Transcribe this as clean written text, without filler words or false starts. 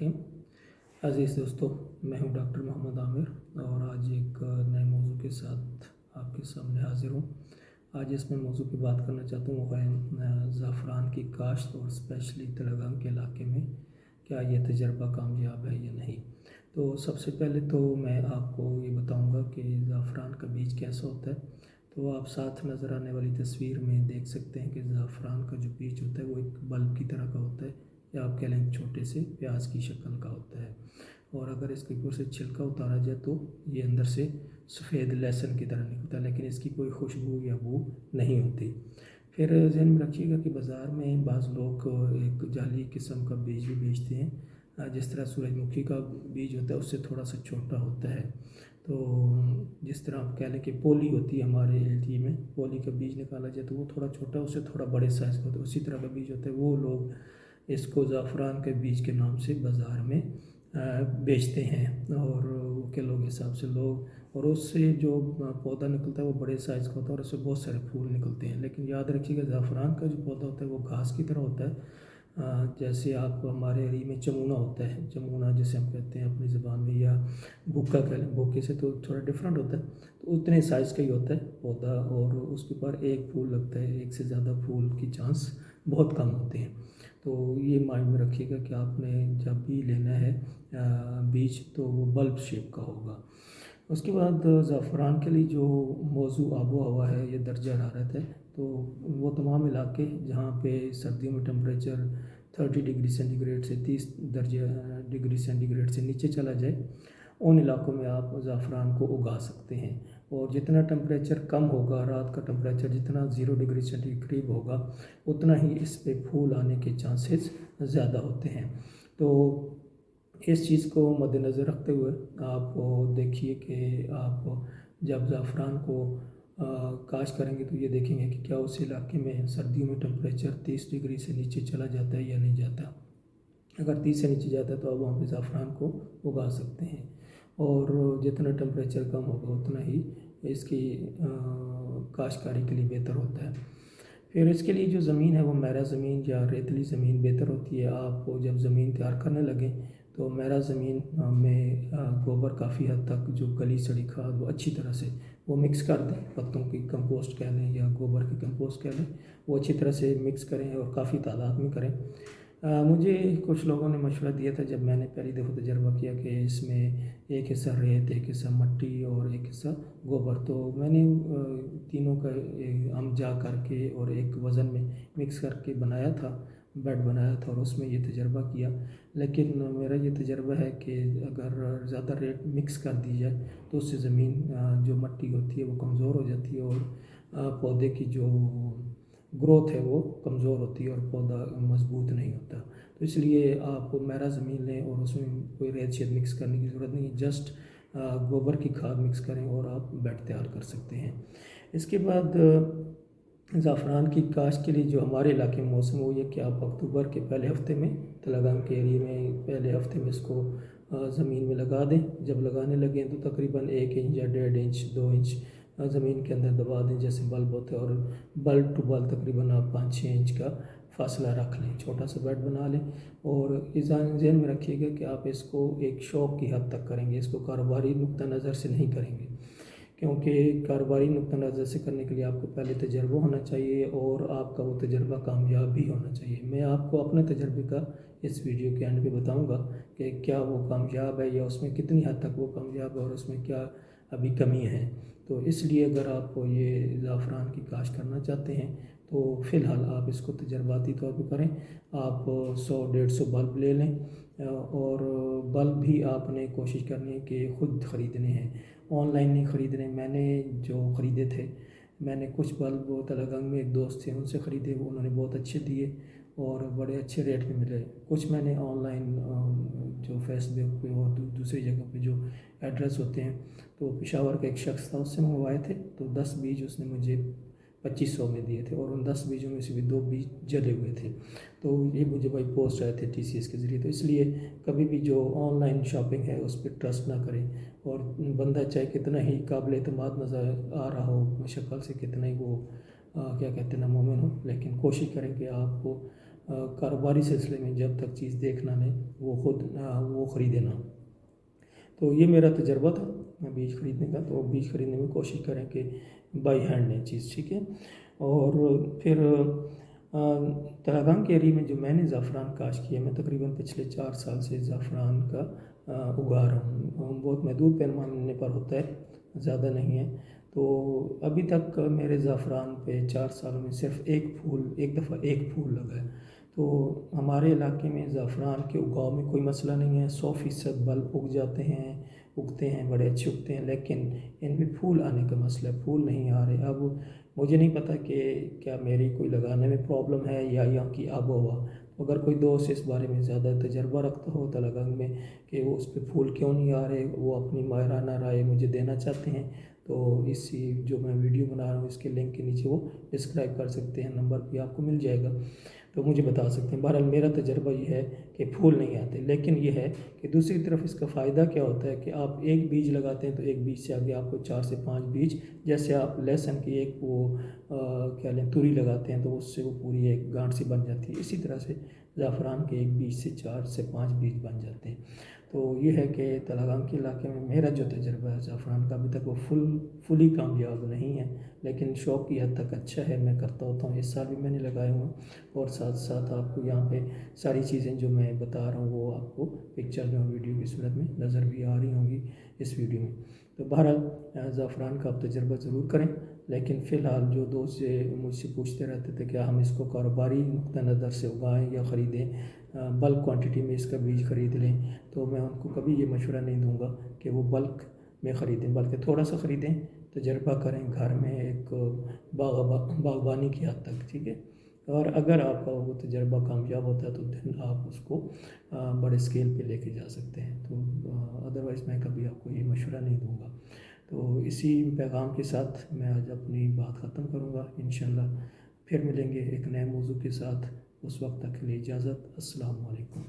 रहीम। अज़ीज़ दोस्तों, मैं हूं डॉक्टर मोहम्मद आमिर और आज एक नए मौजू के साथ आपके सामने हाज़िर हूं। आज इसमें मौजू की बात करना चाहता हूँ वो है ज़ाफ़रान की काश्त और स्पेशली तलगाम के इलाके में क्या ये तजर्बा कामयाब है या नहीं। तो सबसे पहले तो मैं आपको ये बताऊँगा कि ज़ाफ़रान का बीज कैसा होता है। तो आप साथ नज़र आने वाली तस्वीर में देख सकते हैं कि ज़ाफ़रान का जो बीज होता है वो एक बल्ब की तरह का होता है, या आप कह लें छोटे से प्याज की शक्ल का होता है। और अगर इसके ऊपर से छिलका उतारा जाए तो ये अंदर से सफ़ेद लहसुन की तरह निकलता है, लेकिन इसकी कोई खुशबू या बू नहीं होती। फिर ध्यान में रखिएगा कि बाज़ार में बाज़ लोग एक जाली किस्म का बीज भी बेचते हैं, जिस तरह सूरजमुखी का बीज होता है उससे थोड़ा सा छोटा होता है। तो जिस तरह आप कह लें कि पोली होती है हमारे एरिया में, पोली का बीज निकाला जाए तो वो थोड़ा छोटा, उससे थोड़ा बड़े साइज़ का होता है, उसी तरह का बीज होता है। वो लोग इसको ज़ाफ़रान के बीज के नाम से बाज़ार में बेचते हैं और वो किलो के हिसाब से लोग, और उससे जो पौधा निकलता है वो बड़े साइज़ का होता है और उससे बहुत सारे फूल निकलते हैं। लेकिन याद रखिएगा ज़ाफ़रान का जो पौधा होता है वो घास की तरह होता है। जैसे आप हमारे एरिया में चमूना होता है, चमूना जैसे हम कहते हैं अपनी ज़बान में, या भुक्का कह लें, भुक्के से तो थोड़ा डिफरेंट होता है। तो उतने साइज़ का ही होता है पौधा और उसके ऊपर एक फूल लगता है, एक से ज़्यादा फूल की चांस बहुत कम होते हैं। तो ये माइंड में रखिएगा कि आपने जब भी लेना है बीज तो वो बल्ब शेप का होगा। उसके बाद ज़ाफ़रान के लिए जो मौजू आबो हवा है, ये दर्जा हरारत है, तो वो तमाम इलाके जहाँ पे सर्दियों में टेम्परेचर 30 डिग्री सेंटीग्रेड से 30 डिग्री सेंटीग्रेड से नीचे चला जाए, उन इलाकों में आप ज़ाफ़रान को उगा सकते हैं। और जितना टेम्परेचर कम होगा, रात का टेम्परेचर जितना 0 डिग्री सेंटीग्रेड के करीब होगा, उतना ही इस पे फूल आने के चांसेस ज़्यादा होते हैं। तो इस चीज़ को मद्देनज़र रखते हुए आप देखिए कि आप जब ज़ाफ़रान को काश्त करेंगे तो ये देखेंगे कि क्या उस इलाके में सर्दियों में टेम्परेचर 30 डिग्री से नीचे चला जाता है या नहीं जाता। अगर 30 से नीचे जाता है तो आप वहाँ पे ज़ाफ़रान को उगा सकते हैं, और जितना टेम्परेचर कम होगा उतना ही इसकी काश्तकारी के लिए बेहतर होता है। फिर इसके लिए जो ज़मीन है वो मैरा ज़मीन या रेतली ज़मीन बेहतर होती है। आप जब ज़मीन तैयार करने लगें तो मैरा ज़मीन में गोबर काफ़ी हद तक, जो गली सड़ी खाद वो अच्छी तरह से वो मिक्स कर दें, पत्तों की कंपोस्ट कह लें या गोबर की कंपोस्ट कह लें, वो अच्छी तरह से मिक्स करें और काफ़ी तादाद में करें। मुझे कुछ लोगों ने मशवरा दिया था जब मैंने पहली दफ़ा तजर्बा किया कि इसमें एक हिस्सा रेत, एक हिस्सा मिट्टी और एक हिस्सा गोबर, तो मैंने तीनों का हम जा करके और एक वज़न में मिक्स करके बनाया था, बेड बनाया था और उसमें ये तजर्बा किया। लेकिन मेरा ये तजर्बा है कि अगर ज़्यादा रेत मिक्स कर दी जाए तो उससे ज़मीन जो मिट्टी होती है वो कमज़ोर हो जाती है और पौधे की जो ग्रोथ है वो कमज़ोर होती है और पौधा मजबूत नहीं होता। तो इसलिए आप मैरा ज़मीन लें और उसमें कोई रेत शेत मिक्स करने की ज़रूरत नहीं, जस्ट गोबर की खाद मिक्स करें और आप बेड तैयार कर सकते हैं। इसके बाद ज़ाफ़रान की काश्त के लिए जो हमारे इलाके में मौसम वो ये कि आप अक्टूबर के पहले हफ्ते में, तलगाम के एरिया में पहले हफ्ते में इसको ज़मीन में लगा दें। जब लगाने लगें तो तकरीबन 1 इंच या 1.5 इंच 2 इंच ज़मीन के अंदर दबा दें, जैसे बल्ब होता है, और बल्ब टू बल्ब तकरीबन आप 5-6 इंच का फासला रख लें, छोटा सा बेड बना लें। और इस ज़हन में रखिएगा कि आप इसको एक शौक़ की हद तक करेंगे, इसको कारोबारी नुक्ता नज़र से नहीं करेंगे, क्योंकि कारोबारी नुक्ता नज़र से करने के लिए आपको पहले तजर्बा होना चाहिए और आपका वो तजर्बा कामयाब भी होना चाहिए। मैं आपको अपने तजर्बे का इस वीडियो के एंड पे बताऊंगा कि क्या वो कामयाब है या उसमें कितनी हद तक वो कामयाब है और उसमें क्या अभी कमी है। तो इसलिए अगर आप ये ज़ाफ़रान की काश्त करना चाहते हैं तो फ़िलहाल आप इसको तजर्बाती तौर पर करें। आप 100-150 बल्ब ले लें और बल्ब भी आपने कोशिश करनी है कि ख़ुद ख़रीदने हैं, ऑनलाइन नहीं ख़रीदने। मैंने जो ख़रीदे थे, मैंने कुछ बल्ब तलगंग में एक दोस्त थे उनसे ख़रीदे, वो उन्होंने बहुत अच्छे दिए और बड़े अच्छे रेट में मिले। कुछ मैंने ऑनलाइन जो फेसबुक पे और दूसरी जगह पे जो एड्रेस होते हैं, तो पेशावर का एक शख्स था उससे मंगवाए थे, तो 10 बीज उसने मुझे 2500 में दिए थे और उन 10 बीजों में से भी 2 बीज जले हुए थे। तो ये मुझे भाई पोस्ट आए थे TCS के ज़रिए। तो इसलिए कभी भी जो ऑनलाइन शॉपिंग है उस पर ट्रस्ट ना करें, और बंदा चाहे कितना ही काबिल एतमाद नज़र आ रहा हो, शक्ल से कितना ही वो क्या कहते हैं ना मोमिन हो, लेकिन कोशिश करें कि आपको کاروباری سلسلے میں جب تک چیز دیکھنا نہیں وہ خود وہ خریدے نا. تو یہ میرا تجربہ تھا بیج خریدنے کا. تو بیج خریدنے میں کوشش کریں کہ بائی ہینڈ لیں چیز, ٹھیک ہے. اور پھر تلنگانہ کے ایریے میں جو میں نے زعفران کاشت کیا, میں تقریباً پچھلے 4 سال سے زعفران کا اگا رہا ہوں. بہت محدود پیمانے پر ہوتا ہے, زیادہ نہیں ہے. تو ابھی تک میرے زعفران پہ 4 سالوں میں صرف ایک دفعہ ایک پھول لگا ہے. تو ہمارے علاقے میں زعفران کے اگاؤ میں کوئی مسئلہ نہیں ہے. 100% بلب اگتے ہیں بڑے اچھے اگتے ہیں, لیکن ان میں پھول آنے کا مسئلہ ہے, پھول نہیں آ رہے. اب مجھے نہیں پتہ کہ کیا میری کوئی لگانے میں پرابلم ہے یا یہاں کی آب و ہوا. اگر کوئی دوست اس بارے میں زیادہ تجربہ رکھتا ہو تلنگانہ میں کہ وہ اس پہ پھول کیوں نہیں آ رہے, وہ اپنی ماہرانہ رائے مجھے دینا چاہتے ہیں, تو اسی جو میں ویڈیو بنا رہا ہوں اس کے لنک کے نیچے وہ ڈسکرائب کر سکتے ہیں, نمبر بھی آپ کو مل جائے گا, تو مجھے بتا سکتے ہیں. بہرحال میرا تجربہ یہ ہے کہ پھول نہیں آتے. لیکن یہ ہے کہ دوسری طرف اس کا فائدہ کیا ہوتا ہے کہ آپ ایک بیج لگاتے ہیں تو ایک بیج سے آگے آپ کو 4 سے 5 بیج, جیسے آپ لہسن کی ایک توری لگاتے ہیں تو اس سے وہ پوری ایک گانٹھ سی بن جاتی ہے. اسی طرح سے زعفران کے ایک بیج سے 4 سے 5 بیج بن جاتے ہیں. تو یہ ہے کہ تلنگانہ کے علاقے میں میرا جو تجربہ ہے زعفران کا ابھی تک وہ فلی کامیاب نہیں ہے, لیکن شوق کی حد تک اچھا ہے, میں کرتا ہوتا ہوں. اس سال بھی میں نے لگائے ہوں, اور ساتھ ساتھ آپ کو یہاں پہ ساری چیزیں جو میں بتا رہا ہوں وہ آپ کو پکچر میں اور ویڈیو کی صورت میں نظر بھی آ رہی ہوں گی اس ویڈیو میں. تو بہرحال زعفران کا آپ تجربہ ضرور کریں. لیکن فی الحال جو دوست مجھ سے پوچھتے رہتے تھے کہ ہم اس کو کاروباری نقطہ نظر سے اگائیں یا خریدیں, بلک کوانٹٹی میں اس کا بیج خرید لیں, تو میں ان کو کبھی یہ مشورہ نہیں دوں گا کہ وہ بلک میں خریدیں, بلکہ تھوڑا سا خریدیں, تجربہ کریں گھر میں ایک باغبانی کی حد تک, ٹھیک ہے. اور اگر آپ کا وہ تجربہ کامیاب ہوتا ہے تو دن آپ اس کو بڑے اسکیل پہ لے کے جا سکتے ہیں. تو ادروائز میں کبھی آپ کو یہ مشورہ نہیں دوں گا. تو اسی پیغام کے ساتھ میں آج اپنی بات ختم کروں گا. انشاءاللہ پھر ملیں گے ایک نئے موضوع کے ساتھ. اس وقت تک کے لیے اجازت. السلام علیکم.